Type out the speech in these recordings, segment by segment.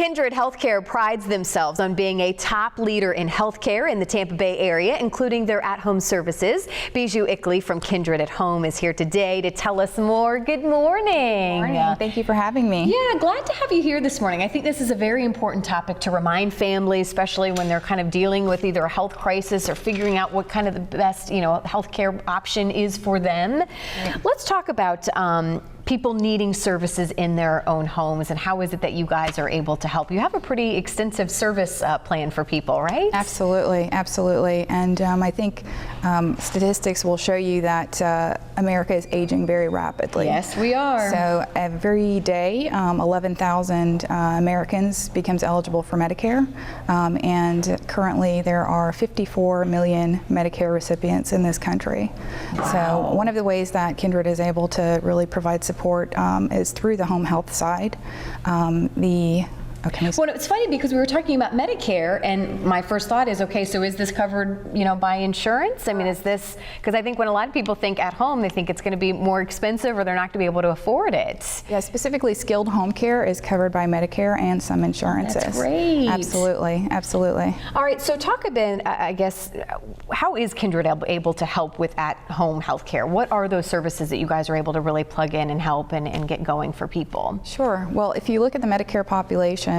Kindred Healthcare prides themselves on being a top leader in healthcare in the Tampa Bay area, including their at-home services. Bijou Ickley from Kindred at Home is here today to tell us more. Good morning. Good morning. Thank you for having me. Yeah, glad to have you here this morning. I think this is a very important topic to remind families, especially when they're kind of dealing with either a health crisis or figuring out what kind of the best, healthcare option is for them. Yeah. Let's talk about people needing services in their own homes, and how is it that you guys are able to help? You have a pretty extensive service plan for people, right? Absolutely, absolutely. And I think statistics will show you that America is aging very rapidly. Yes, we are. So every day, 11,000 Americans becomes eligible for Medicare, and currently there are 54 million Medicare recipients in this country. Wow. So one of the ways that Kindred is able to really provide support is through the home health side. Well, it's funny because we were talking about Medicare, and my first thought is, okay, so is this covered, by insurance? I mean, is this, because I think when a lot of people think at home, they think it's going to be more expensive or they're not going to be able to afford it. Yeah, specifically skilled home care is covered by Medicare and some insurances. That's great. Absolutely, absolutely. All right, so talk a bit, I guess, how is Kindred able to help with at-home health care? What are those services that you guys are able to really plug in and help and get going for people? Sure. Well, if you look at the Medicare population,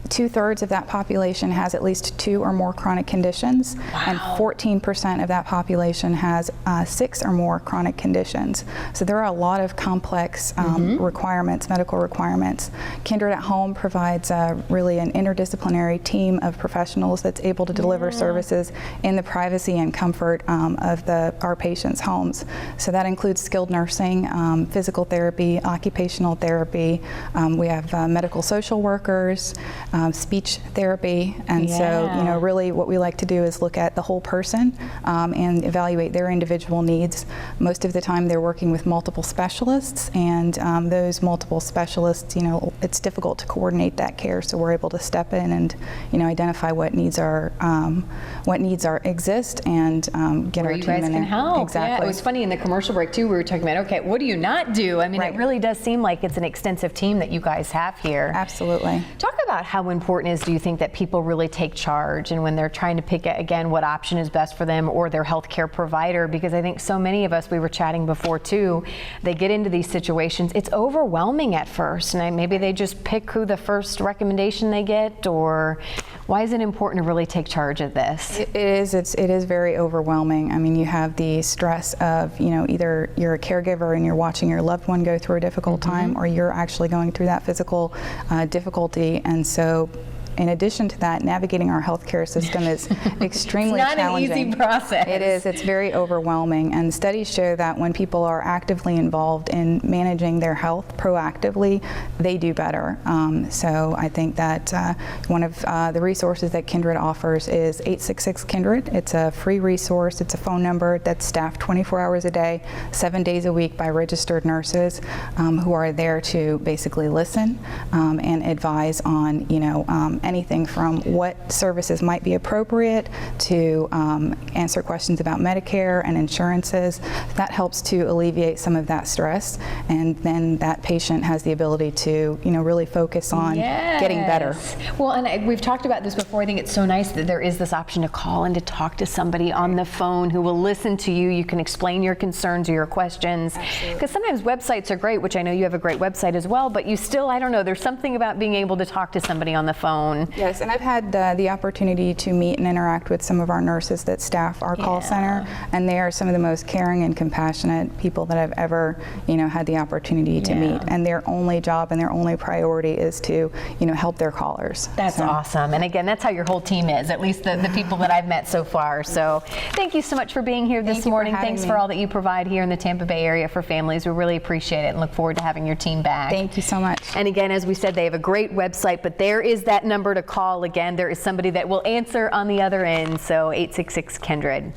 2/3 of that population has at least 2 or more chronic conditions. Wow. And 14% of that population has 6 or more chronic conditions. So there are a lot of complex requirements, medical requirements. Kindred at Home provides really an interdisciplinary team of professionals that's able to deliver services in the privacy and comfort of our patients' homes. So that includes skilled nursing, physical therapy, occupational therapy. We have medical social workers, speech therapy, and so really what we like to do is look at the whole person and evaluate their individual needs. Most of the time they're working with multiple specialists, and those multiple specialists, it's difficult to coordinate that care, so we're able to step in and identify what needs exist and get where our you team guys in can there. help. Exactly. Yeah, it was funny in the commercial break too, we were talking about, okay, what do you not do? I mean, Right. It really does seem like it's an extensive team that you guys have here. Absolutely. Talk about how important is, do you think, that people really take charge and when they're trying to pick, again, what option is best for them or their healthcare provider? Because I think so many of us, we were chatting before too, they get into these situations, it's overwhelming at first, and maybe they just pick who the first recommendation they get, or why is it important to really take charge of this? It is very overwhelming. I mean, you have the stress of, either you're a caregiver and you're watching your loved one go through a difficult time, or you're actually going through that physical difficulty. And so in addition to that, navigating our healthcare system is extremely challenging. It's not an easy process. It is. It's very overwhelming. And studies show that when people are actively involved in managing their health proactively, they do better. So I think that one of the resources that Kindred offers is 866-KINDRED. It's a free resource. It's a phone number that's staffed 24 hours a day, 7 days a week by registered nurses who are there to basically listen and advise on, anything from what services might be appropriate to answer questions about Medicare and insurances. That helps to alleviate some of that stress, and then that patient has the ability to, really focus on getting better. Well, and we've talked about this before. I think it's so nice that there is this option to call and to talk to somebody on the phone who will listen to you. You can explain your concerns or your questions. Because sometimes websites are great, which I know you have a great website as well, but you still, I don't know, there's something about being able to talk to somebody on the phone. Yes, and I've had the opportunity to meet and interact with some of our nurses that staff our call center, and they are some of the most caring and compassionate people that I've ever, had the opportunity to meet. And their only job and their only priority is to, help their callers. That's awesome. And again, that's how your whole team is, at least the people that I've met so far. So thank you so much for being here this morning. Thanks for all that you provide here in the Tampa Bay area for families. We really appreciate it and look forward to having your team back. Thank you so much. And again, as we said, they have a great website, but there is that number to call. Again, there is somebody that will answer on the other end, so 866-KINDRED.